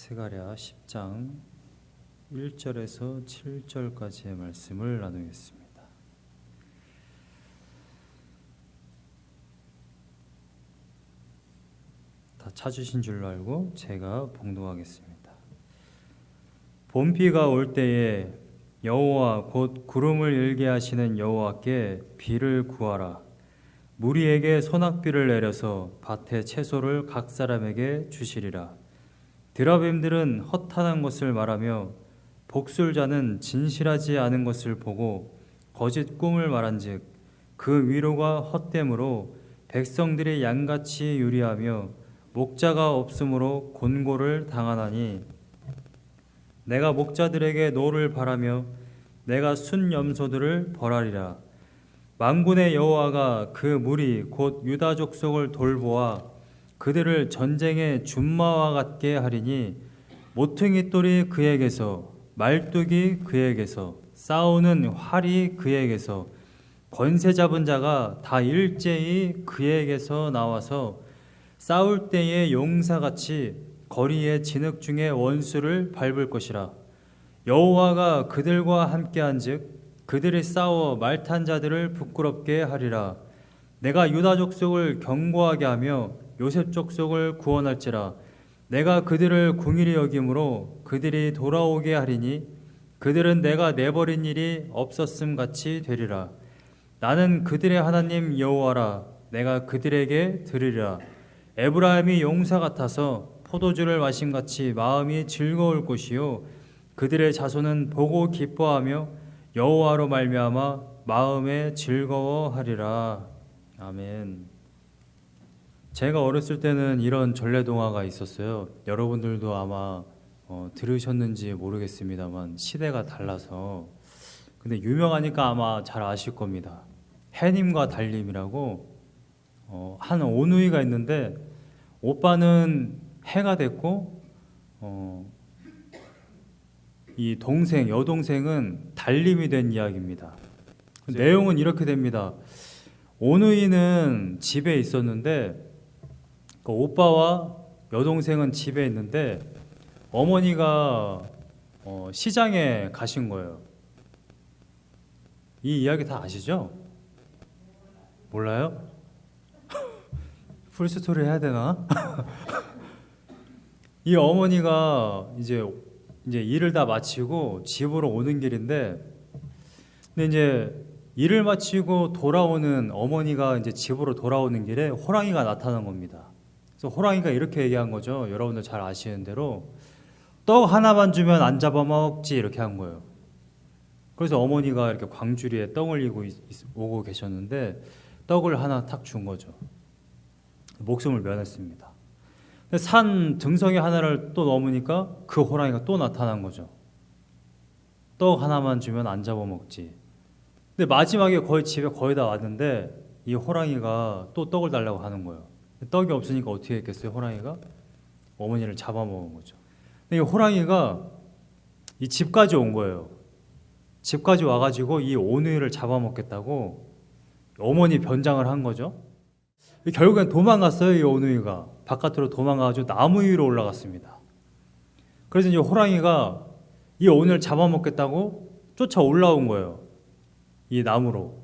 스가랴 10장 1절에서 7절까지의 말씀을 나누겠습니다. 다 찾으신 줄로 알고 제가 봉독하겠습니다. 봄비가 올 때에 여호와 곧 구름을 일게 하시는 여호와께 비를 구하라. 무리에게 소낙비를 내려서 밭의 채소를 각 사람에게 주시리라. 드라빔들은 허탄한 것을 말하며 복술자는 진실하지 않은 것을 보고 거짓 꿈을 말한즉 그 위로가 헛됨으로 백성들이 양같이 유리하며 목자가 없으므로 곤고를 당하나니 내가 목자들에게 노를 바라며 내가 순 염소들을 벌하리라. 만군의 여호와가 그 무리 곧 유다 족속을 돌보아 그들을 전쟁의 준마와 같게 하리니 모퉁이 돌이 그에게서 말뚝이 그에게서 싸우는 활이 그에게서 권세 잡은 자가 다 일제히 그에게서 나와서 싸울 때의 용사같이 거리의 진흙 중에 원수를 밟을 것이라. 여호와가 그들과 함께한즉 그들이 싸워 말탄 자들을 부끄럽게 하리라. 내가 유다 족속을 견고하게 하며 요셉 족속을 구원할지라. 내가 그들을 궁일이 여김으로 그들이 돌아오게 하리니 그들은 내가 내버린 일이 없었음 같이 되리라. 나는 그들의 하나님 여호와라. 내가 그들에게 들으리라. 에브라임이 용사 같아서 포도주를 마심같이 마음이 즐거울 것이요 그들의 자손은 보고 기뻐하며 여호와로 말미암아 마음에 즐거워하리라. 아멘. 제가 어렸을 때는 이런 전래동화가 있었어요. 여러분들도 아마 들으셨는지 모르겠습니다만 시대가 달라서 근데 유명하니까 아마 잘 아실 겁니다. 해님과 달님이라고 한 오누이가 있는데 오빠는 해가 됐고 이 동생, 여동생은 달님이 된 이야기입니다. 내용은 이렇게 됩니다. 오누이는 집에 있었는데 그 오빠와 여동생은 집에 있는데 어머니가 시장에 가신 거예요. 이 이야기 다 아시죠? 몰라요? 풀스토리 해야 되나? 이 어머니가 이제 일을 다 마치고 집으로 오는 길인데, 근데 이제 일을 마치고 돌아오는 어머니가 이제 집으로 돌아오는 길에 호랑이가 나타난 겁니다. 그래서 호랑이가 이렇게 얘기한 거죠. 여러분들 잘 아시는 대로 떡 하나만 주면 안 잡아먹지 이렇게 한 거예요. 그래서 어머니가 이렇게 광주리에 떡을 이고 오고 계셨는데 떡을 하나 탁 준 거죠. 목숨을 면했습니다. 산 등성이 하나를 또 넘으니까 그 호랑이가 또 나타난 거죠. 떡 하나만 주면 안 잡아먹지. 근데 마지막에 거의 집에 거의 다 왔는데 이 호랑이가 또 떡을 달라고 하는 거예요. 떡이 없으니까 어떻게 했겠어요? 호랑이가 어머니를 잡아먹은 거죠. 근데 이 호랑이가 이 집까지 온 거예요. 집까지 와가지고 이 오누이를 잡아먹겠다고 어머니 변장을 한 거죠. 결국엔 도망갔어요. 이 오누이가 바깥으로 도망가가지고 나무 위로 올라갔습니다. 그래서 이제 호랑이가 이 오누이를 잡아먹겠다고 쫓아 올라온 거예요. 이 나무로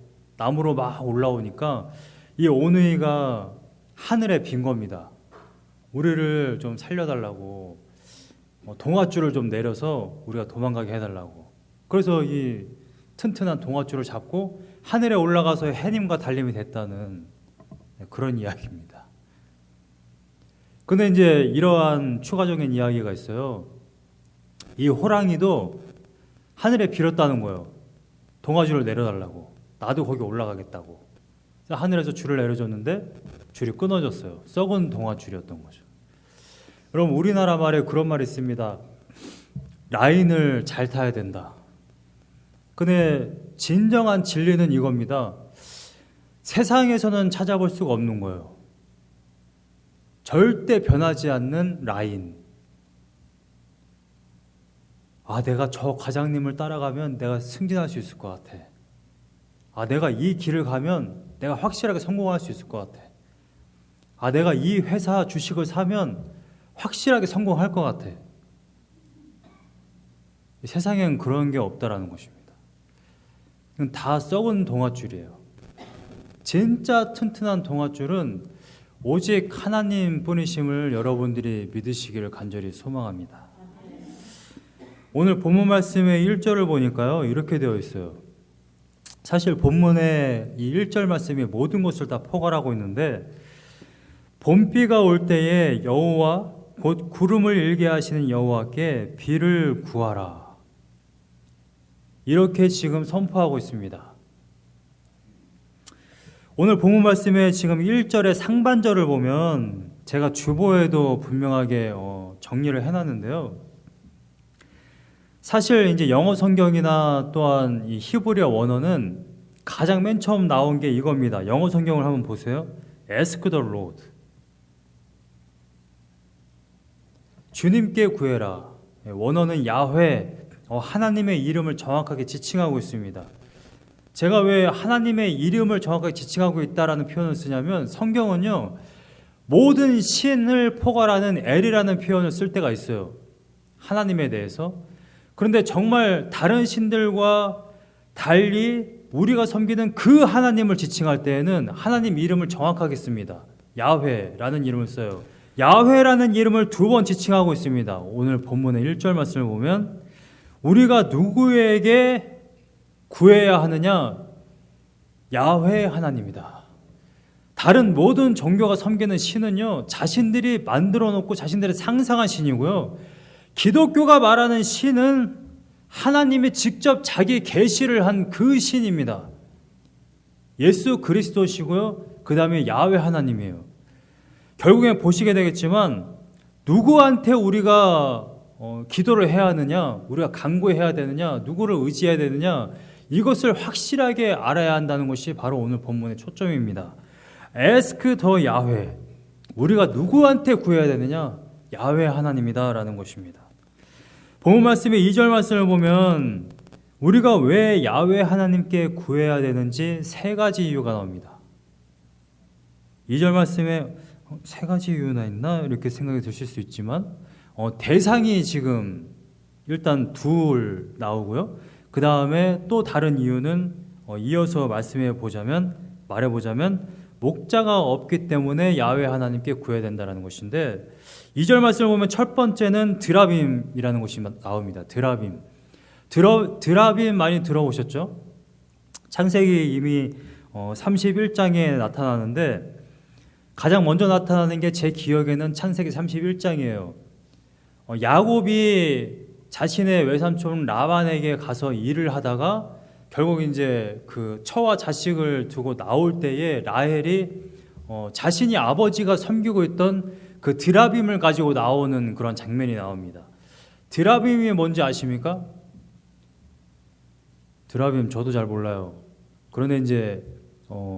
막 올라오니까 이 오누이가 하늘에 빈 겁니다. 우리를 좀 살려달라고 동아줄을 좀 내려서 우리가 도망가게 해달라고. 그래서 이 튼튼한 동아줄을 잡고 하늘에 올라가서 해님과 달님이 됐다는 그런 이야기입니다. 근데 이제 이러한 추가적인 이야기가 있어요. 이 호랑이도 하늘에 빌었다는 거예요. 동아줄을 내려달라고. 나도 거기 올라가겠다고. 하늘에서 줄을 내려줬는데 줄이 끊어졌어요. 썩은 동아줄이었던 거죠. 여러분 우리나라 말에 그런 말이 있습니다. 라인을 잘 타야 된다. 근데 진정한 진리는 이겁니다. 세상에서는 찾아볼 수가 없는 거예요. 절대 변하지 않는 라인. 내가 저 과장님을 따라가면 내가 승진할 수 있을 것 같아. 내가 이 길을 가면 내가 확실하게 성공할 수 있을 것 같아. 내가 이 회사 주식을 사면 확실하게 성공할 것 같아. 세상엔 그런 게 없다라는 것입니다. 이건 다 썩은 동아줄이에요. 진짜 튼튼한 동아줄은 오직 하나님 뿐이심을 여러분들이 믿으시기를 간절히 소망합니다. 오늘 본문 말씀의 1절을 보니까요, 이렇게 되어 있어요. 사실 본문의 이 1절 말씀이 모든 것을 다 포괄하고 있는데, 봄비가 올 때에 여호와 곧 구름을 일게 하시는 여호와께 비를 구하라, 이렇게 지금 선포하고 있습니다. 오늘 본문 말씀에 지금 1절의 상반절을 보면 제가 주보에도 분명하게 정리를 해놨는데요. 사실 이제 영어 성경이나 또한 이 히브리어 원어는 가장 맨 처음 나온 게 이겁니다. 영어 성경을 한번 보세요. Ask the Lord. 주님께 구해라. 원어는 야훼, 하나님의 이름을 정확하게 지칭하고 있습니다. 제가 왜 하나님의 이름을 정확하게 지칭하고 있다라는 표현을 쓰냐면, 성경은요, 모든 신을 포괄하는 엘이라는 표현을 쓸 때가 있어요. 하나님에 대해서. 그런데 정말 다른 신들과 달리 우리가 섬기는 그 하나님을 지칭할 때에는 하나님 이름을 정확하게 씁니다. 야훼라는 이름을 써요. 야훼라는 이름을 2번 지칭하고 있습니다. 오늘 본문의 1절 말씀을 보면 우리가 누구에게 구해야 하느냐? 야훼 하나님이다. 다른 모든 종교가 섬기는 신은요, 자신들이 만들어 놓고 자신들의 상상한 신이고요, 기독교가 말하는 신은 하나님이 직접 자기 계시를 한 그 신입니다. 예수 그리스도시고요, 그 다음에 야훼 하나님이에요. 결국엔 보시게 되겠지만, 누구한테 우리가 기도를 해야 하느냐, 우리가 간구해야 되느냐, 누구를 의지해야 되느냐, 이것을 확실하게 알아야 한다는 것이 바로 오늘 본문의 초점입니다. Ask the 야훼. 우리가 누구한테 구해야 되느냐? 야훼 하나님이다 라는 것입니다. 본문 말씀의 2절 말씀을 보면 우리가 왜 야훼 하나님께 구해야 되는지 3가지 이유가 나옵니다. 2절 말씀에 3가지 이유나 있나? 이렇게 생각이 드실 수 있지만, 대상이 지금 일단 2 나오고요, 그 다음에 또 다른 이유는 이어서 말해보자면 목자가 없기 때문에 야훼 하나님께 구해야 된다는 것인데, 2절 말씀을 보면 첫 번째는 드라빔이라는 것이 나옵니다. 드라빔. 드라빔 많이 들어보셨죠? 창세기 이미 31장에 나타나는데, 가장 먼저 나타나는 게 제 기억에는 창세기 31장이에요. 야곱이 자신의 외삼촌 라반에게 가서 일을 하다가 결국 이제 그 처와 자식을 두고 나올 때에 라헬이 자신이 아버지가 섬기고 있던 그 드라빔을 가지고 나오는 그런 장면이 나옵니다. 드라빔이 뭔지 아십니까? 드라빔 저도 잘 몰라요. 그런데 이제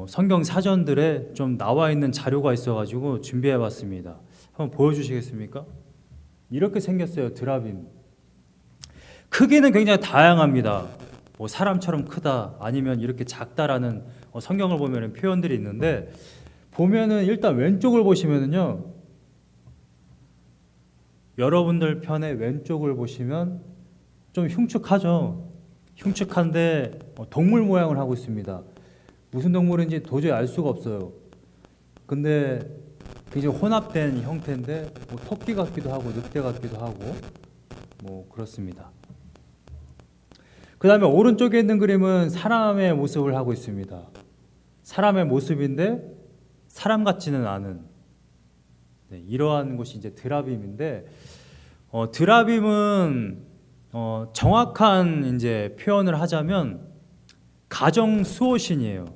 성경 사전들에 좀 나와 있는 자료가 있어가지고 준비해봤습니다. 한번 보여주시겠습니까? 이렇게 생겼어요. 드라빔. 크기는 굉장히 다양합니다. 뭐 사람처럼 크다, 아니면 이렇게 작다라는 성경을 보면 표현들이 있는데, 보면은 일단 왼쪽을 보시면은요, 여러분들 편의 왼쪽을 보시면 좀 흉측하죠. 흉측한데 동물 모양을 하고 있습니다. 무슨 동물인지 도저히 알 수가 없어요. 근데 굉장히 혼합된 형태인데, 뭐 토끼 같기도 하고 늑대 같기도 하고 뭐 그렇습니다. 그 다음에 오른쪽에 있는 그림은 사람의 모습을 하고 있습니다. 사람의 모습인데 사람 같지는 않은, 이러한 것이 이제 드라빔인데, 드라빔은 정확한 이제 표현을 하자면 가정수호신이에요.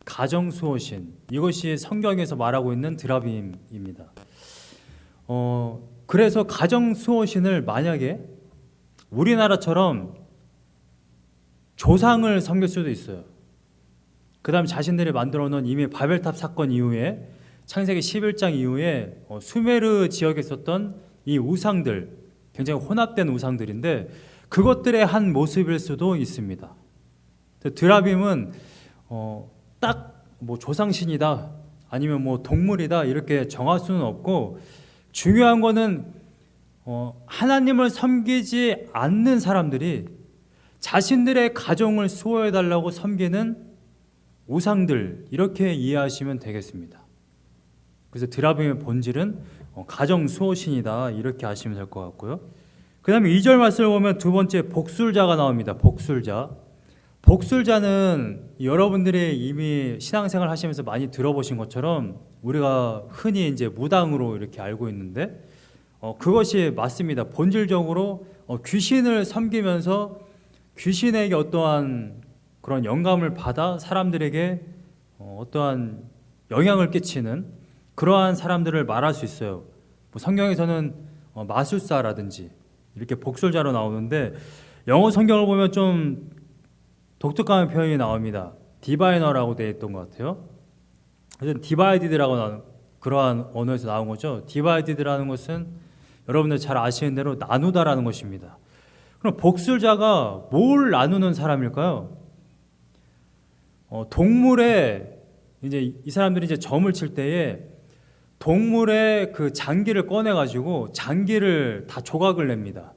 가정수호신. 이것이 성경에서 말하고 있는 드라빔입니다. 그래서 가정수호신을 만약에 우리나라처럼 조상을 섬길 수도 있어요. 그 다음에 자신들이 만들어 놓은 이미 바벨탑 사건 이후에 창세기 11장 이후에 수메르 지역에 있었던 이 우상들, 굉장히 혼합된 우상들인데 그것들의 한 모습일 수도 있습니다. 드라빔은 딱 뭐 조상신이다, 아니면 뭐 동물이다, 이렇게 정할 수는 없고, 중요한 거는 하나님을 섬기지 않는 사람들이 자신들의 가정을 수호해달라고 섬기는 우상들, 이렇게 이해하시면 되겠습니다. 그래서 드라빔의 본질은 가정 수호신이다, 이렇게 아시면 될 것 같고요. 그 다음에 2절 말씀을 보면 두 번째 복술자가 나옵니다. 복술자. 복술자는 여러분들이 이미 신앙생활 하시면서 많이 들어보신 것처럼 우리가 흔히 이제 무당으로 이렇게 알고 있는데 그것이 맞습니다. 본질적으로 귀신을 섬기면서 귀신에게 어떠한 그런 영감을 받아 사람들에게 어떠한 영향을 끼치는 그러한 사람들을 말할 수 있어요. 뭐 성경에서는 마술사라든지 이렇게 복술자로 나오는데 영어 성경을 보면 좀 독특한 표현이 나옵니다. 디바이너라고 되어 있던 것 같아요. 그래서 디바이디드라고 그러한 언어에서 나온 거죠. 디바이디드라는 것은 여러분들 잘 아시는 대로 나누다라는 것입니다. 그럼 복술자가 뭘 나누는 사람일까요? 동물의 이제 이 사람들이 이제 점을 칠 때에 동물의 그 장기를 꺼내 가지고 장기를 다 조각을 냅니다.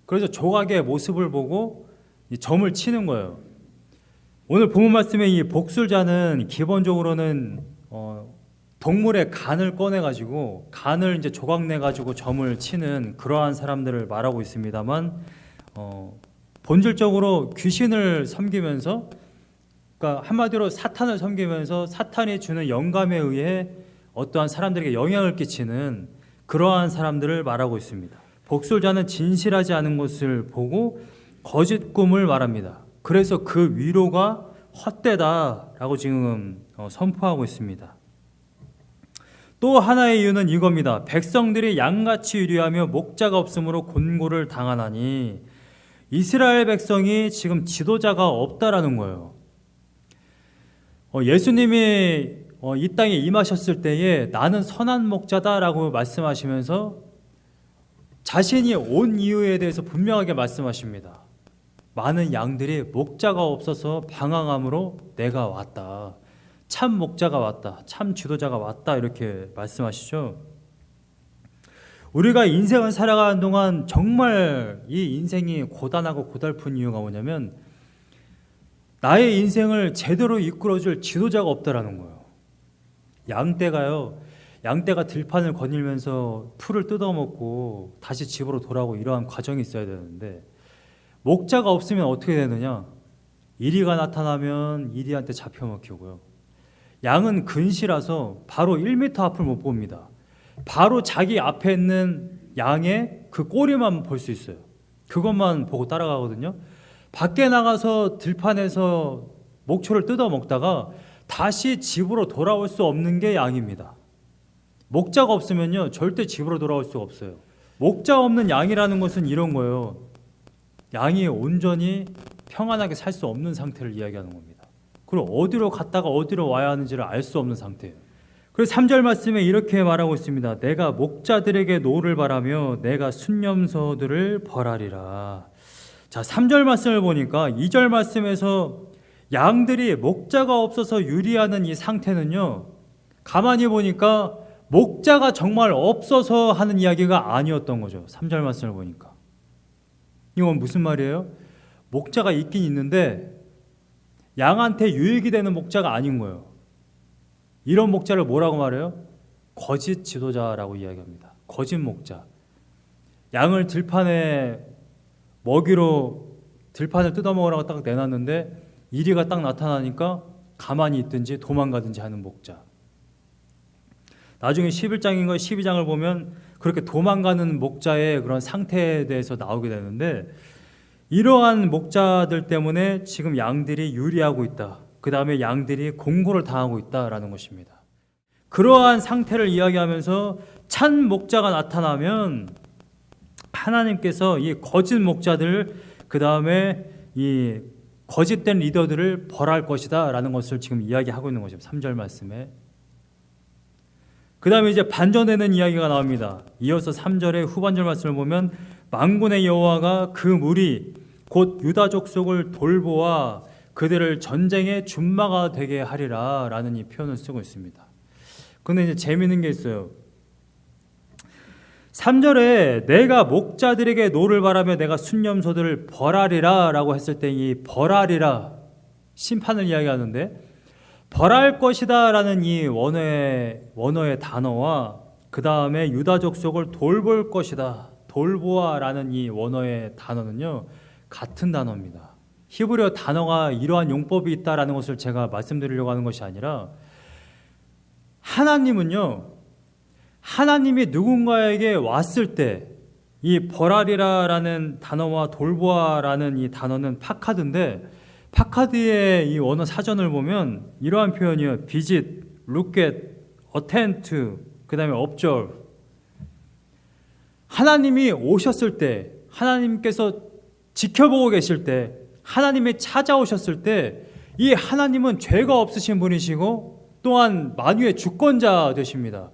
그래서 조각의 모습을 보고 이 점을 치는 거예요. 오늘 본문 말씀의 이 복술자는 기본적으로는 동물의 간을 꺼내 가지고 간을 이제 조각 내 가지고 점을 치는 그러한 사람들을 말하고 있습니다만 본질적으로 귀신을 섬기면서, 그러니까 한마디로 사탄을 섬기면서 사탄이 주는 영감에 의해 어떠한 사람들에게 영향을 끼치는 그러한 사람들을 말하고 있습니다. 복술자는 진실하지 않은 것을 보고 거짓 꿈을 말합니다. 그래서 그 위로가 헛되다라고 지금 선포하고 있습니다. 또 하나의 이유는 이겁니다. 백성들이 양같이 유리하며 목자가 없으므로 곤고를 당하나니, 이스라엘 백성이 지금 지도자가 없다라는 거예요. 예수님이 이 땅에 임하셨을 때에 나는 선한 목자다라고 말씀하시면서 자신이 온 이유에 대해서 분명하게 말씀하십니다. 많은 양들이 목자가 없어서 방황함으로 내가 왔다. 참 목자가 왔다. 참 지도자가 왔다. 이렇게 말씀하시죠. 우리가 인생을 살아가는 동안 정말 이 인생이 고단하고 고달픈 이유가 뭐냐면 나의 인생을 제대로 이끌어줄 지도자가 없다라는 거예요. 양떼가 들판을 거닐면서 풀을 뜯어먹고 다시 집으로 돌아오고 이러한 과정이 있어야 되는데 목자가 없으면 어떻게 되느냐? 이리가 나타나면 이리한테 잡혀먹히고요. 양은 근시라서 바로 1m 앞을 못 봅니다. 바로 자기 앞에 있는 양의 그 꼬리만 볼 수 있어요. 그것만 보고 따라가거든요. 밖에 나가서 들판에서 목초를 뜯어먹다가 다시 집으로 돌아올 수 없는 게 양입니다. 목자가 없으면요 절대 집으로 돌아올 수가 없어요. 목자 없는 양이라는 것은 이런 거예요. 양이 온전히 평안하게 살 수 없는 상태를 이야기하는 겁니다. 그리고 어디로 갔다가 어디로 와야 하는지를 알 수 없는 상태예요. 그래서 3절 말씀에 이렇게 말하고 있습니다. 내가 목자들에게 노를 바라며 내가 순념소들을 벌하리라. 자, 3절 말씀을 보니까 2절 말씀에서 양들이 목자가 없어서 유리하는 이 상태는요, 가만히 보니까 목자가 정말 없어서 하는 이야기가 아니었던 거죠. 3절 말씀을 보니까. 이건 무슨 말이에요? 목자가 있긴 있는데 양한테 유익이 되는 목자가 아닌 거예요. 이런 목자를 뭐라고 말해요? 거짓 지도자라고 이야기합니다. 거짓 목자. 양을 들판에 먹이로 들판을 뜯어먹으라고 딱 내놨는데 이리가 딱 나타나니까 가만히 있든지 도망가든지 하는 목자. 나중에 11장인가 12장을 보면 그렇게 도망가는 목자의 그런 상태에 대해서 나오게 되는데 이러한 목자들 때문에 지금 양들이 유리하고 있다. 그 다음에 양들이 공고를 당하고 있다라는 것입니다. 그러한 상태를 이야기하면서 참 목자가 나타나면 하나님께서 이 거짓 목자들, 그 다음에 이 거짓된 리더들을 벌할 것이다 라는 것을 지금 이야기하고 있는 거죠. 3절 말씀에. 그 다음에 이제 반전되는 이야기가 나옵니다. 이어서 3절의 후반절 말씀을 보면 만군의 여호와가 그 무리 곧 유다 족속을 돌보아 그들을 전쟁의 준마가 되게 하리라 라는 이 표현을 쓰고 있습니다. 근데 이제 재미있는 게 있어요. 3절에 내가 목자들에게 노를 바라며 내가 순념소들을 벌하리라 라고 했을 때 이 벌하리라 심판을 이야기하는데 벌할 것이다 라는 이 원어의 단어와 그 다음에 유다 족속을 돌볼 것이다 돌보아 라는 이 원어의 단어는요 같은 단어입니다. 히브리어 단어가 이러한 용법이 있다라는 것을 제가 말씀드리려고 하는 것이 아니라 하나님은요 하나님이 누군가에게 왔을 때 이 벌하리라라는 단어와 돌보아라는 이 단어는 파카드인데 파카드의 이 원어 사전을 보면 이러한 표현이에요. visit, look at, attend to, 그 다음에 observe. 하나님이 오셨을 때, 하나님께서 지켜보고 계실 때, 하나님이 찾아오셨을 때 이 하나님은 죄가 없으신 분이시고 또한 만유의 주권자 되십니다.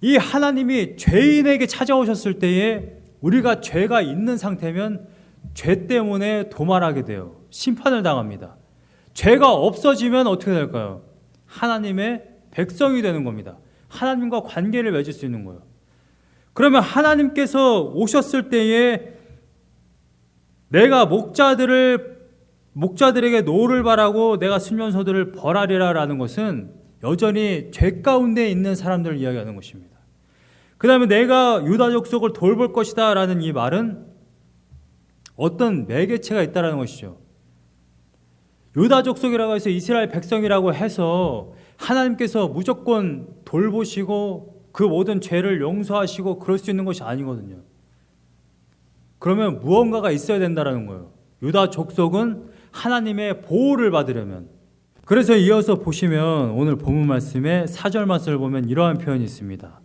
이 하나님이 죄인에게 찾아오셨을 때에 우리가 죄가 있는 상태면 죄 때문에 도말하게 돼요. 심판을 당합니다. 죄가 없어지면 어떻게 될까요? 하나님의 백성이 되는 겁니다. 하나님과 관계를 맺을 수 있는 거예요. 그러면 하나님께서 오셨을 때에 내가 목자들에게 노를 바라고 내가 순년소들을 벌하리라라는 것은 여전히 죄 가운데 있는 사람들을 이야기하는 것입니다. 그 다음에 내가 유다 족속을 돌볼 것이다 라는 이 말은 어떤 매개체가 있다는 것이죠. 유다 족속이라고 해서 이스라엘 백성이라고 해서 하나님께서 무조건 돌보시고 그 모든 죄를 용서하시고 그럴 수 있는 것이 아니거든요. 그러면 무언가가 있어야 된다는 거예요. 유다 족속은 하나님의 보호를 받으려면. 그래서 이어서 보시면 오늘 본문 말씀에 4절 말씀을 보면 이러한 표현이 있습니다.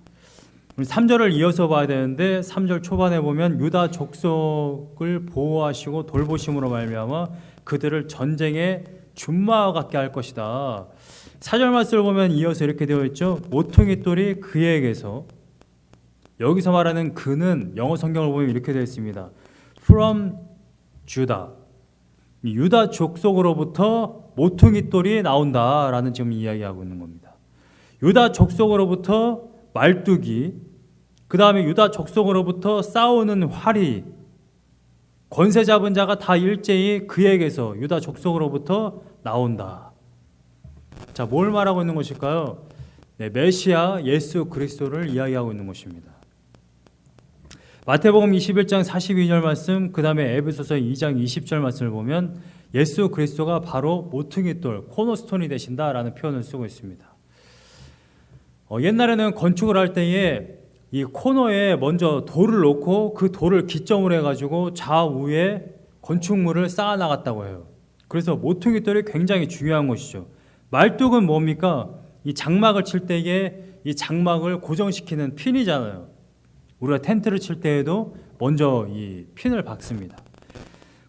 3절을 이어서 봐야 되는데 3절 초반에 보면 유다 족속을 보호하시고 돌보심으로 말미암아 그들을 전쟁의 준마와 같게 할 것이다. 4절 말씀을 보면 이어서 이렇게 되어 있죠. 모퉁이 돌이 그에게서, 여기서 말하는 그는 영어 성경을 보면 이렇게 되어 있습니다. From Judah, 유다 족속으로부터 모퉁이 돌이 나온다라는 지금 이야기하고 있는 겁니다. 유다 족속으로부터 말뚝이, 그 다음에 유다 족속으로부터 싸우는 활이, 권세 잡은 자가 다 일제히 그에게서 유다 족속으로부터 나온다. 자, 뭘 말하고 있는 것일까요? 네, 메시아 예수 그리스도를 이야기하고 있는 것입니다. 마태복음 21장 42절 말씀, 그 다음에 에베소서 2장 20절 말씀을 보면 예수 그리스도가 바로 모퉁이돌, 코너스톤이 되신다라는 표현을 쓰고 있습니다. 옛날에는 건축을 할 때에 이 코너에 먼저 돌을 놓고 그 돌을 기점으로 해가지고 좌우에 건축물을 쌓아 나갔다고 해요. 그래서 모퉁이돌이 굉장히 중요한 것이죠. 말뚝은 뭡니까? 이 장막을 칠 때에 이 장막을 고정시키는 핀이잖아요. 우리가 텐트를 칠 때에도 먼저 이 핀을 박습니다.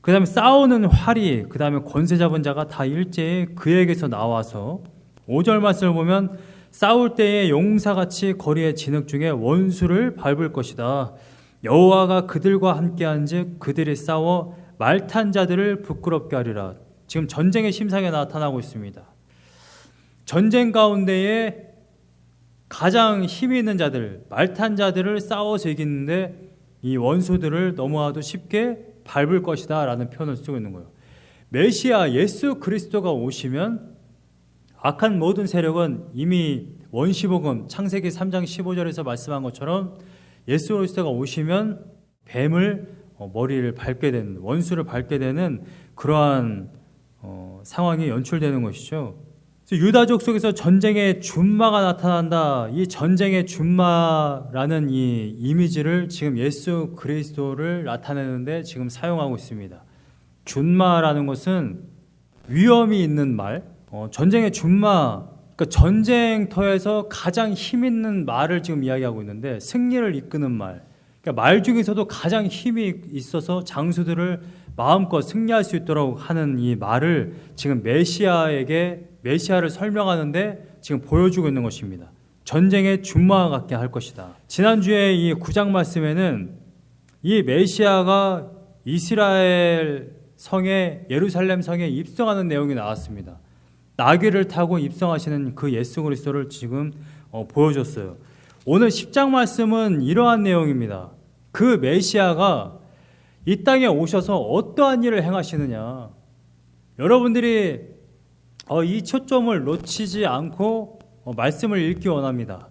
그 다음에 싸우는 활이, 그 다음에 권세 잡은 자가 다 일제히 그에게서 나와서 5절 말씀을 보면 싸울 때에 용사같이 거리에 진흙 중에 원수를 밟을 것이다. 여호와가 그들과 함께한즉 그들이 싸워 말탄 자들을 부끄럽게 하리라. 지금 전쟁의 심상에 나타나고 있습니다. 전쟁 가운데에 가장 힘이 있는 자들, 말탄 자들을 싸워서 이기는데 이 원수들을 너무나도 쉽게 밟을 것이다 라는 표현을 쓰고 있는 거예요. 메시아 예수 그리스도가 오시면 악한 모든 세력은 이미 원시복음 창세기 3장 15절에서 말씀한 것처럼 예수 그리스도가 오시면 뱀을 머리를 밟게 되는, 원수를 밟게 되는 그러한 상황이 연출되는 것이죠. 유다 족속에서 전쟁의 준마가 나타난다. 이 전쟁의 준마라는 이 이미지를 지금 예수 그리스도를 나타내는데 지금 사용하고 있습니다. 준마라는 것은 위험이 있는 말, 전쟁의 준마, 그러니까 전쟁터에서 가장 힘 있는 말을 지금 이야기하고 있는데 승리를 이끄는 말, 그러니까 말 중에서도 가장 힘이 있어서 장수들을 마음껏 승리할 수 있도록 하는 이 말을 지금 메시아를 설명하는데 지금 보여주고 있는 것입니다. 전쟁의 준마와 같게 할 것이다. 지난주에 이 9장 말씀에는 이 메시아가 이스라엘 성에, 예루살렘 성에 입성하는 내용이 나왔습니다. 나귀를 타고 입성하시는 그 예수 그리스도를 지금 보여줬어요. 오늘 10장 말씀은 이러한 내용입니다. 그 메시아가 이 땅에 오셔서 어떠한 일을 행하시느냐. 여러분들이 이 초점을 놓치지 않고 말씀을 읽기 원합니다.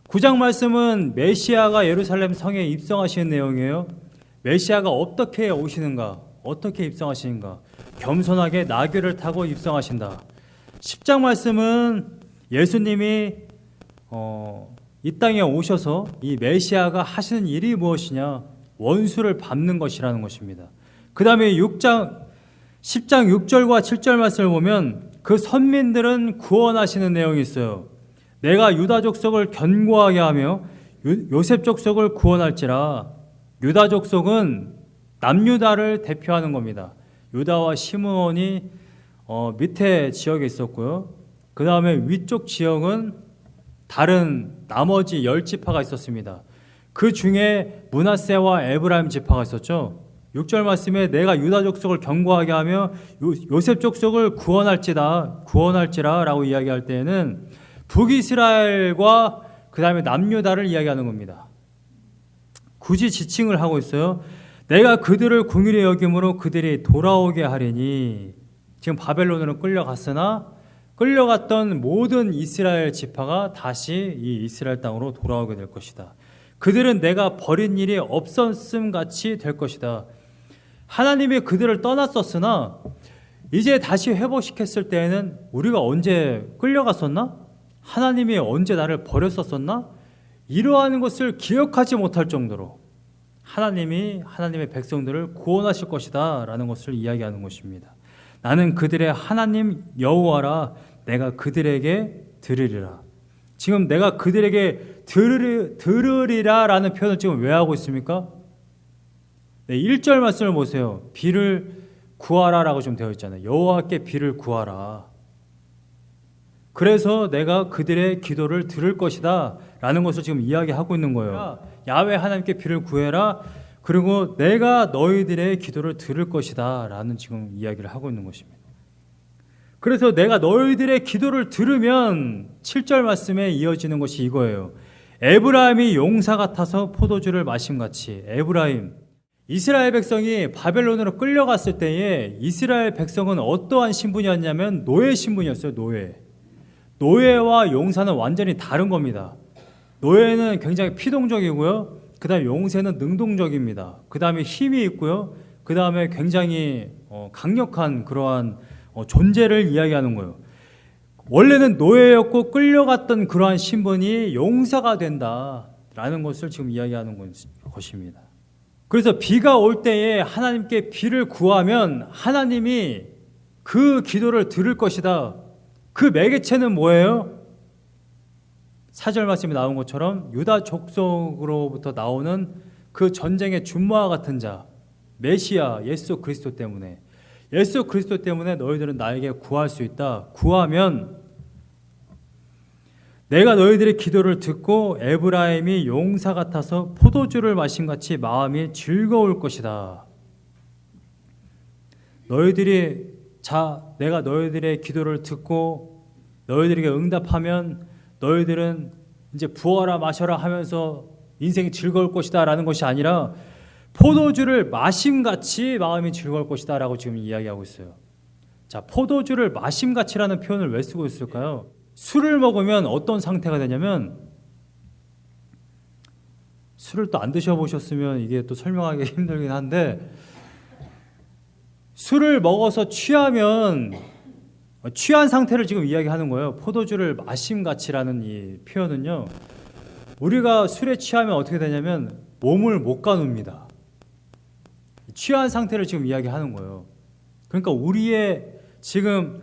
9장 말씀은 메시아가 예루살렘 성에 입성하시는 내용이에요. 메시아가 어떻게 오시는가, 어떻게 입성하시는가. 겸손하게 나귀를 타고 입성하신다. 10장 말씀은 예수님이 이 땅에 오셔서 이 메시아가 하시는 일이 무엇이냐, 원수를 밟는 것이라는 것입니다. 그 다음에 10장 6절과 7절 말씀을 보면 그 선민들은 구원하시는 내용이 있어요. 내가 유다 족속을 견고하게 하며 요셉 족속을 구원할지라. 유다 족속은 남유다를 대표하는 겁니다. 유다와 시므온이 밑에 지역에 있었고요. 그 다음에 위쪽 지역은 다른 나머지 10지파가 있었습니다. 그 중에 므낫세와 에브라임 지파가 있었죠. 6절 말씀에 내가 유다 족속을 견고하게 하며 요셉 족속을 구원할지라 라고 이야기할 때에는 북이스라엘과 그 다음에 남유다를 이야기하는 겁니다. 굳이 지칭을 하고 있어요. 내가 그들을 긍휼히 여김으로 그들이 돌아오게 하리니. 지금 바벨론으로 끌려갔으나 끌려갔던 모든 이스라엘 지파가 다시 이 이스라엘 땅으로 돌아오게 될 것이다. 그들은 내가 버린 일이 없었음 같이 될 것이다. 하나님이 그들을 떠났었으나 이제 다시 회복시켰을 때에는 우리가 언제 끌려갔었나? 하나님이 언제 나를 버렸었나? 이러한 것을 기억하지 못할 정도로 하나님이 하나님의 백성들을 구원하실 것이다 라는 것을 이야기하는 것입니다. 나는 그들의 하나님 여호와라. 내가 그들에게 들으리라. 지금 내가 그들에게 들으리라 라는 표현을 지금 왜 하고 있습니까? 네, 1절 말씀을 보세요. 비를 구하라 라고 좀 되어 있잖아요. 여호와께 비를 구하라. 그래서 내가 그들의 기도를 들을 것이다 라는 것을 지금 이야기하고 있는 거예요. 야훼 하나님께 비를 구해라. 그리고 내가 너희들의 기도를 들을 것이다 라는 지금 이야기를 하고 있는 것입니다. 그래서 내가 너희들의 기도를 들으면 7절 말씀에 이어지는 것이 이거예요. 에브라임이 용사 같아서 포도주를 마심같이. 에브라임, 이스라엘 백성이 바벨론으로 끌려갔을 때에 이스라엘 백성은 어떠한 신분이었냐면 노예 신분이었어요. 노예와 용사는 완전히 다른 겁니다. 노예는 굉장히 피동적이고요. 그 다음에 용사는 능동적입니다. 그 다음에 힘이 있고요. 그 다음에 굉장히 강력한 그러한 존재를 이야기하는 거예요. 원래는 노예였고 끌려갔던 그러한 신분이 용사가 된다라는 것을 지금 이야기하는 것입니다. 그래서 비가 올 때에 하나님께 비를 구하면 하나님이 그 기도를 들을 것이다. 그 매개체는 뭐예요? 4절 말씀에 나온 것처럼 유다 족속으로부터 나오는 그 전쟁의 준마와 같은 자, 메시아 예수 그리스도 때문에, 예수 그리스도 때문에 너희들은 나에게 구할 수 있다. 구하면 내가 너희들의 기도를 듣고 에브라임이 용사 같아서 포도주를 마신 같이 마음이 즐거울 것이다. 내가 너희들의 기도를 듣고 너희들에게 응답하면 너희들은 이제 부어라 마셔라 하면서 인생이 즐거울 것이다 라는 것이 아니라 포도주를 마심같이 마음이 즐거울 것이다 라고 지금 이야기하고 있어요. 자, 포도주를 마심같이라는 표현을 왜 쓰고 있을까요? 술을 먹으면 어떤 상태가 되냐면, 술을 또 안 드셔보셨으면 이게 또 설명하기 힘들긴 한데, 술을 먹어서 취하면 취한 상태를 지금 이야기하는 거예요. 포도주를 마심같이라는 이 표현은요, 우리가 술에 취하면 어떻게 되냐면 몸을 못 가눕니다. 취한 상태를 지금 이야기하는 거예요. 그러니까 우리의 지금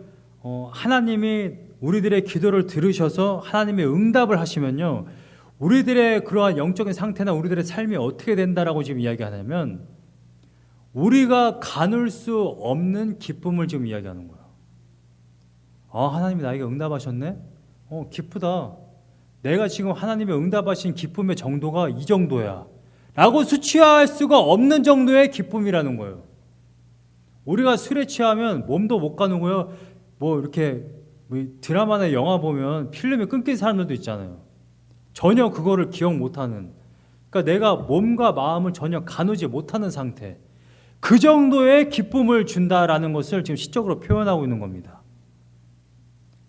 하나님이 우리들의 기도를 들으셔서 하나님의 응답을 하시면요, 우리들의 그러한 영적인 상태나 우리들의 삶이 어떻게 된다라고 지금 이야기하냐면 우리가 가눌 수 없는 기쁨을 지금 이야기하는 거예요. 하나님이 나에게 응답하셨네? 기쁘다. 내가 지금 하나님의 응답하신 기쁨의 정도가 이 정도야 라고 수치할 수가 없는 정도의 기쁨이라는 거예요. 우리가 술에 취하면 몸도 못 가누고요, 이렇게 드라마나 영화 보면 필름이 끊긴 사람들도 있잖아요. 전혀 그거를 기억 못하는, 그러니까 내가 몸과 마음을 전혀 가누지 못하는 상태, 그 정도의 기쁨을 준다라는 것을 지금 시적으로 표현하고 있는 겁니다.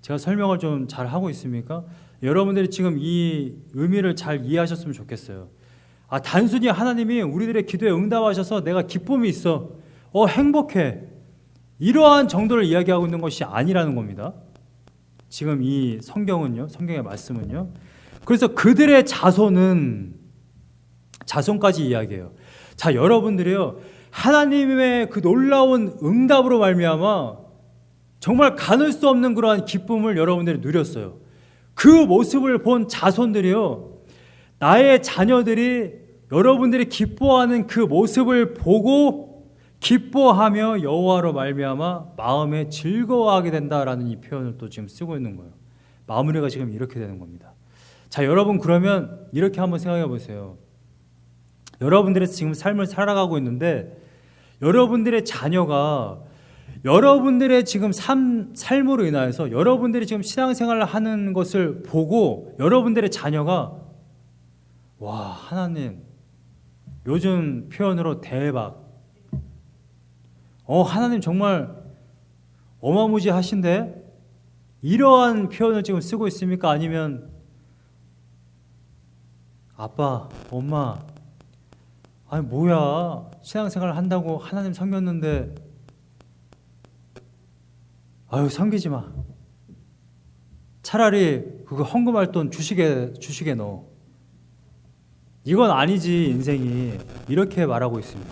제가 설명을 좀 잘 하고 있습니까? 여러분들이 지금 이 의미를 잘 이해하셨으면 좋겠어요. 단순히 하나님이 우리들의 기도에 응답하셔서 내가 기쁨이 있어, 행복해, 이러한 정도를 이야기하고 있는 것이 아니라는 겁니다. 지금 이 성경은요, 성경의 말씀은요. 그래서 그들의 자손까지 이야기해요. 자, 여러분들이요, 하나님의 그 놀라운 응답으로 말미암아 정말 가눌 수 없는 그러한 기쁨을 여러분들이 누렸어요. 그 모습을 본 자손들이요, 나의 자녀들이 여러분들이 기뻐하는 그 모습을 보고 기뻐하며 여호와로 말미암아 마음에 즐거워하게 된다라는 이 표현을 또 지금 쓰고 있는 거예요. 마무리가 지금 이렇게 되는 겁니다. 자, 여러분, 그러면 이렇게 한번 생각해 보세요. 여러분들의 지금 삶을 살아가고 있는데 여러분들의 자녀가 여러분들의 지금 삶으로 인하여서 여러분들이 지금 신앙생활을 하는 것을 보고 여러분들의 자녀가, 와, 하나님, 요즘 표현으로 대박, 하나님 정말 어마무지하신데, 이러한 표현을 지금 쓰고 있습니까? 아니면 아빠, 엄마, 아니 뭐야, 신앙생활 한다고 하나님 섬겼는데 섬기지 마, 차라리 그거 헌금할 돈 주식에 넣어, 이건 아니지 인생이, 이렇게 말하고 있습니다.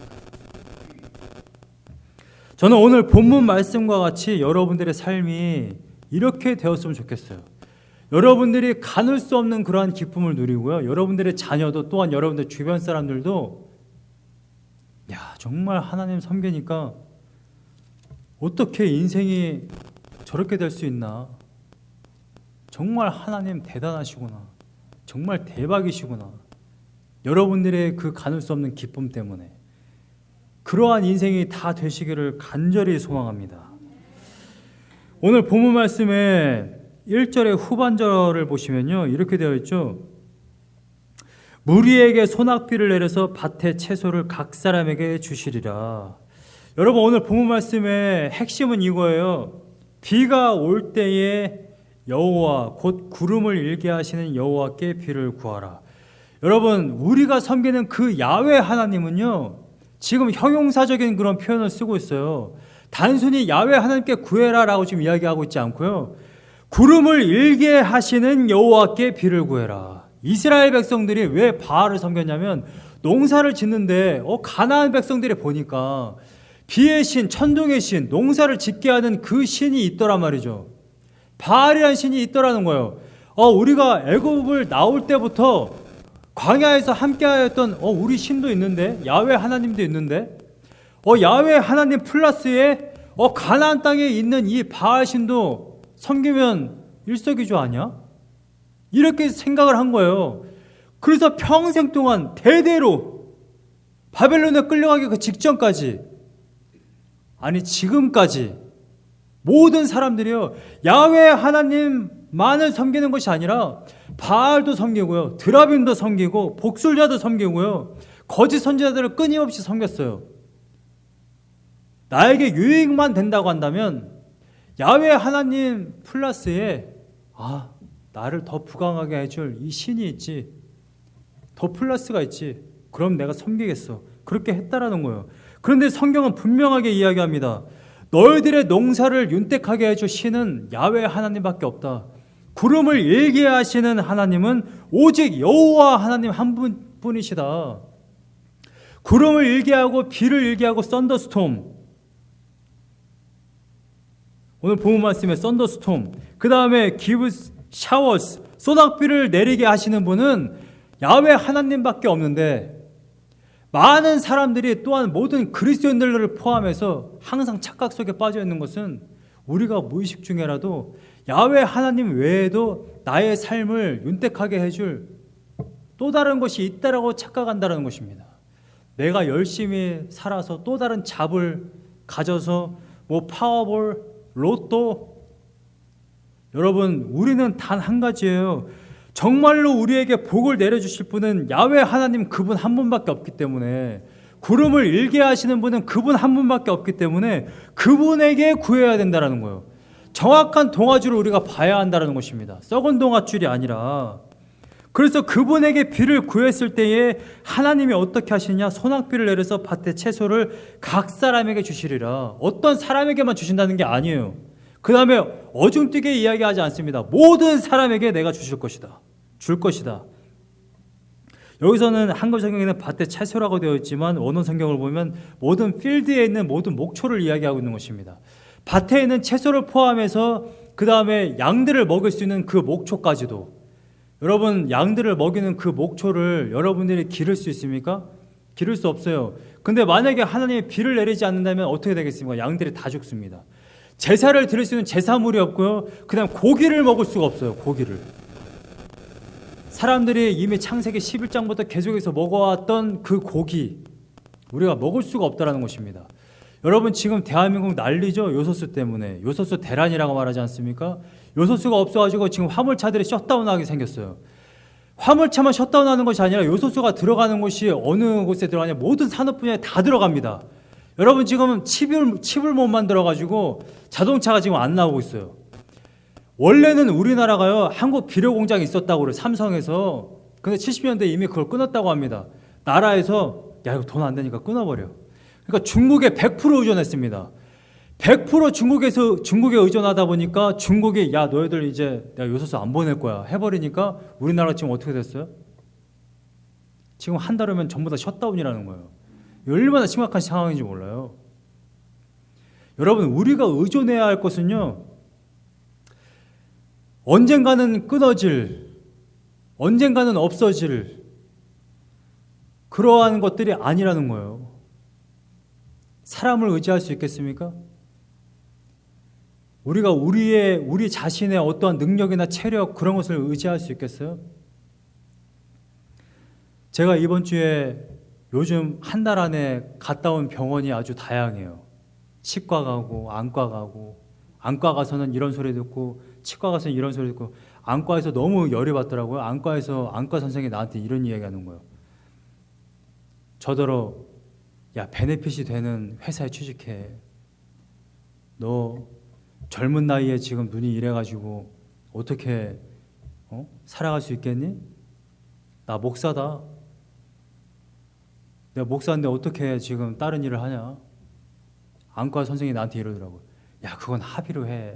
저는 오늘 본문 말씀과 같이 여러분들의 삶이 이렇게 되었으면 좋겠어요. 여러분들이 가눌 수 없는 그러한 기쁨을 누리고요, 여러분들의 자녀도 또한 여러분들 주변 사람들도, 야, 정말 하나님 섬기니까 어떻게 인생이 저렇게 될 수 있나, 정말 하나님 대단하시구나, 정말 대박이시구나, 여러분들의 그 가눌 수 없는 기쁨 때문에 그러한 인생이 다 되시기를 간절히 소망합니다. 오늘 본문 말씀에 1절의 후반절을 보시면요, 이렇게 되어 있죠. 무리에게 소낙비를 내려서 밭의 채소를 각 사람에게 주시리라. 여러분, 오늘 본문 말씀의 핵심은 이거예요. 비가 올 때에 여호와 곧 구름을 일게 하시는 여호와께 비를 구하라. 여러분, 우리가 섬기는 그 야훼 하나님은요, 지금 형용사적인 그런 표현을 쓰고 있어요. 단순히 야훼 하나님께 구해라라고 지금 이야기하고 있지 않고요, 구름을 일게 하시는 여호와께 비를 구해라. 이스라엘 백성들이 왜 바알을 섬겼냐면, 농사를 짓는데 가나안 백성들이 보니까 비의 신, 천둥의 신, 농사를 짓게 하는 그 신이 있더란 말이죠. 바알이라는 신이 있더라는 거예요. 우리가 애굽을 나올 때부터 광야에서 함께하였던 우리 신도 있는데, 야훼 하나님도 있는데, 야훼 하나님 플러스에 가나안 땅에 있는 이 바알 신도 섬기면 일석이조 아니야? 이렇게 생각을 한 거예요. 그래서 평생 동안 대대로 바벨론에 끌려가기 그 직전까지, 아니 지금까지 모든 사람들이요, 야훼 하나님만을 섬기는 것이 아니라 바알도 섬기고요, 드라빔도 섬기고 복술자도 섬기고요, 거짓 선지자들을 끊임없이 섬겼어요. 나에게 유익만 된다고 한다면 야훼 하나님 플러스에 나를 더 부강하게 해줄 이 신이 있지, 더 플러스가 있지, 그럼 내가 섬기겠어, 그렇게 했다라는 거예요. 그런데 성경은 분명하게 이야기합니다. 너희들의 농사를 윤택하게 해줄 신은 야훼 하나님밖에 없다. 구름을 일게 하시는 하나님은 오직 여호와 하나님 한 분뿐이시다. 구름을 일게 하고 비를 일게 하고 썬더스톰, 오늘 본문 말씀에 썬더스톰, 그 다음에 give showers, 소낙비를 내리게 하시는 분은 야훼 하나님밖에 없는데, 많은 사람들이 또한 모든 그리스도인들을 포함해서 항상 착각 속에 빠져 있는 것은 우리가 무의식 중에라도 야훼 하나님 외에도 나의 삶을 윤택하게 해줄 또 다른 것이 있다라고 착각한다는 것입니다. 내가 열심히 살아서 또 다른 잡을 가져서 파워볼, 로또, 여러분, 우리는 단 한 가지예요. 정말로 우리에게 복을 내려주실 분은 야훼 하나님 그분 한 분밖에 없기 때문에, 구름을 일게 하시는 분은 그분 한 분밖에 없기 때문에 그분에게 구해야 된다는 거예요. 정확한 동아줄을 우리가 봐야 한다는 것입니다. 썩은 동아줄이 아니라. 그래서 그분에게 비를 구했을 때에 하나님이 어떻게 하시느냐? 소낙비를 내려서 밭의 채소를 각 사람에게 주시리라. 어떤 사람에게만 주신다는 게 아니에요. 그 다음에 어중뛰게 이야기하지 않습니다. 모든 사람에게 내가 주실 것이다. 줄 것이다. 여기서는 한글 성경에는 밭의 채소라고 되어 있지만 원어 성경을 보면 모든 필드에 있는 모든 목초를 이야기하고 있는 것입니다. 밭에 있는 채소를 포함해서 그 다음에 양들을 먹일 수 있는 그 목초까지도, 여러분 양들을 먹이는 그 목초를 여러분들이 기를 수 있습니까? 기를 수 없어요. 근데 만약에 하나님이 비를 내리지 않는다면 어떻게 되겠습니까? 양들이 다 죽습니다. 제사를 드릴 수 있는 제사물이 없고요. 그 다음 고기를 먹을 수가 없어요. 고기를. 사람들이 이미 창세기 11장부터 계속해서 먹어왔던 그 고기, 우리가 먹을 수가 없다는 것입니다. 여러분 지금 대한민국 난리죠. 요소수 때문에. 요소수 대란이라고 말하지 않습니까? 요소수가 없어가지고 지금 화물차들이 셧다운하게 생겼어요. 화물차만 셧다운하는 것이 아니라 요소수가 들어가는 곳이 어느 곳에 들어가냐, 모든 산업 분야에 다 들어갑니다. 여러분 지금 칩을 못 만들어가지고 자동차가 지금 안 나오고 있어요. 원래는 우리나라가요, 한국 비료 공장이 있었다고 그래요. 삼성에서. 근데 70년대 이미 그걸 끊었다고 합니다. 나라에서 야 이거 돈 안 되니까 끊어버려. 그러니까 중국에 100% 의존했습니다. 100% 중국에 의존하다 보니까 중국이 야 너희들 이제 내가 요소수 안 보낼 거야 해버리니까 우리나라가 지금 어떻게 됐어요? 지금 한 달 후면 전부 다 셧다운이라는 거예요. 얼마나 심각한 상황인지 몰라요. 여러분 우리가 의존해야 할 것은요, 언젠가는 끊어질, 언젠가는 없어질 그러한 것들이 아니라는 거예요. 사람을 의지할 수 있겠습니까? 우리가 우리 자신의 어떠한 능력이나 체력 그런 것을 의지할 수 있겠어요? 제가 이번 주에 요즘 한 달 안에 갔다 온 병원이 아주 다양해요. 치과 가고 안과 가고, 안과 가서는 이런 소리 듣고 치과 가서는 이런 소리 듣고, 안과에서 너무 열이 받더라고요. 안과에서 안과 선생님이 나한테 이런 이야기 하는 거예요. 저더러 야 베네핏이 되는 회사에 취직해. 너 젊은 나이에 지금 눈이 이래가지고 어떻게 살아갈 수 있겠니? 나 목사다. 내가 목사인데 어떻게 지금 다른 일을 하냐? 안과 선생님이 나한테 이러더라고요. 야 그건 합의로 해.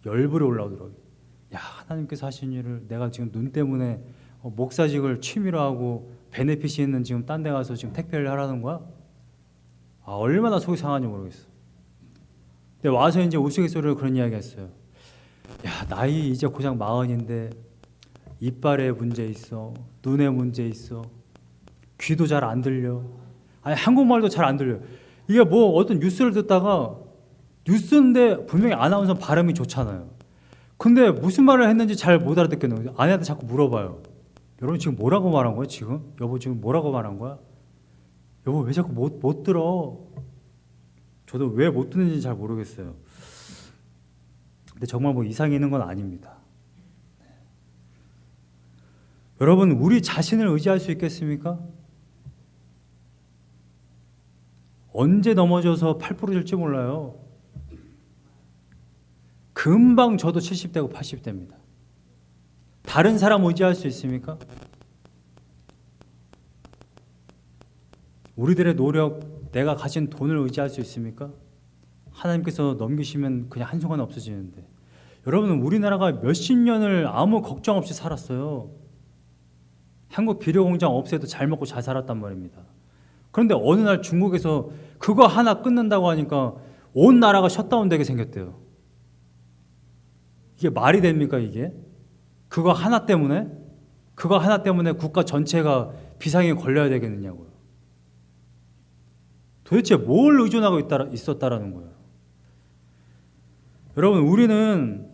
열불이 올라오더라고요. 야 하나님께서 하신 일을 내가 지금 눈 때문에 목사직을 취미로 하고 베네핏이 있는 지금 딴 데 가서 지금 택배를 하라는 거야? 아 얼마나 속이 상하는지 모르겠어. 근데 와서 이제 우스갯소리로 그런 이야기 했어요. 야 나이 이제 고작 40인데 이빨에 문제 있어, 눈에 문제 있어, 귀도 잘 안 들려. 아니 한국말도 잘 안 들려. 이게 뭐 어떤 뉴스를 듣다가, 뉴스인데 분명히 아나운서 발음이 좋잖아요. 근데 무슨 말을 했는지 잘 못 알아듣겠는. 아내한테 자꾸 물어봐요. 여러분 지금 뭐라고 말한 거야 지금? 여보 지금 뭐라고 말한 거야? 여보 왜 자꾸 못 들어? 저도 왜 못 듣는지 잘 모르겠어요. 근데 정말 뭐 이상이 있는 건 아닙니다. 여러분 우리 자신을 의지할 수 있겠습니까? 언제 넘어져서 팔 부러질지 몰라요. 금방 저도 70대고 80대입니다. 다른 사람 의지할 수 있습니까? 우리들의 노력, 내가 가진 돈을 의지할 수 있습니까? 하나님께서 넘기시면 그냥 한순간에 없어지는데. 여러분 우리나라가 몇십 년을 아무 걱정 없이 살았어요. 한국 비료공장 없애도 잘 먹고 잘 살았단 말입니다. 그런데 어느 날 중국에서 그거 하나 끊는다고 하니까 온 나라가 셧다운 되게 생겼대요. 이게 말이 됩니까 이게? 그거 하나 때문에 국가 전체가 비상이 걸려야 되겠느냐고요. 도대체 뭘 의존하고 있었다라는 거예요. 여러분 우리는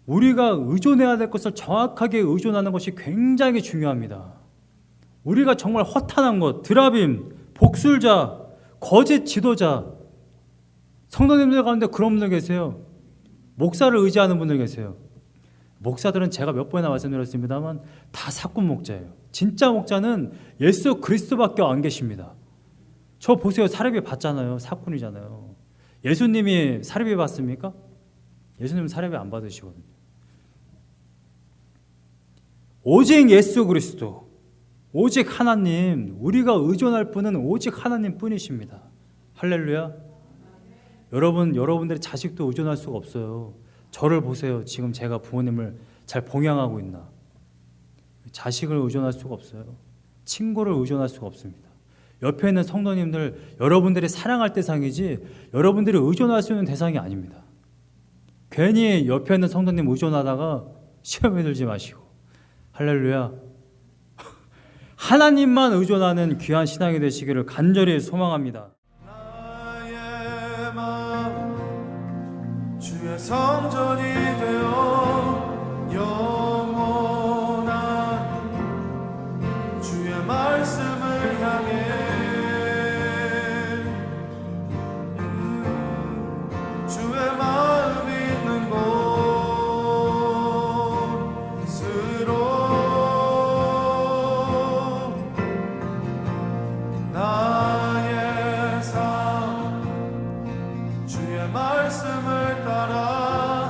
우리가 의존해야 될 것을 정확하게 의존하는 것이 굉장히 중요합니다. 우리가 정말 허탄한 것, 드라빔, 복술자, 거짓 지도자, 성도님들 가운데 그런 분들 계세요. 목사를 의지하는 분들 계세요. 목사들은 제가 몇 번이나 말씀드렸습니다만 다 사꾼 목자예요. 진짜 목자는 예수 그리스도밖에 안 계십니다. 저 보세요. 사례비 받잖아요. 사꾼이잖아요. 예수님이 사례비 받습니까? 예수님은 사례비 안 받으시거든요. 오직 예수 그리스도, 오직 하나님, 우리가 의존할 분은 오직 하나님 뿐이십니다. 할렐루야. 여러분들의 자식도 의존할 수가 없어요. 저를 보세요. 지금 제가 부모님을 잘 봉양하고 있나. 자식을 의존할 수가 없어요. 친구를 의존할 수가 없습니다. 옆에 있는 성도님들, 여러분들이 사랑할 대상이지 여러분들이 의존할 수 있는 대상이 아닙니다. 괜히 옆에 있는 성도님 의존하다가 시험에 들지 마시고. 할렐루야. 하나님만 의존하는 귀한 신앙이 되시기를 간절히 소망합니다. 나의 마음 주의 성전이 되어 영원한 주의 말씀을 향해 주의 마음 있는 곳으로 나의 삶 주의 말씀을 따라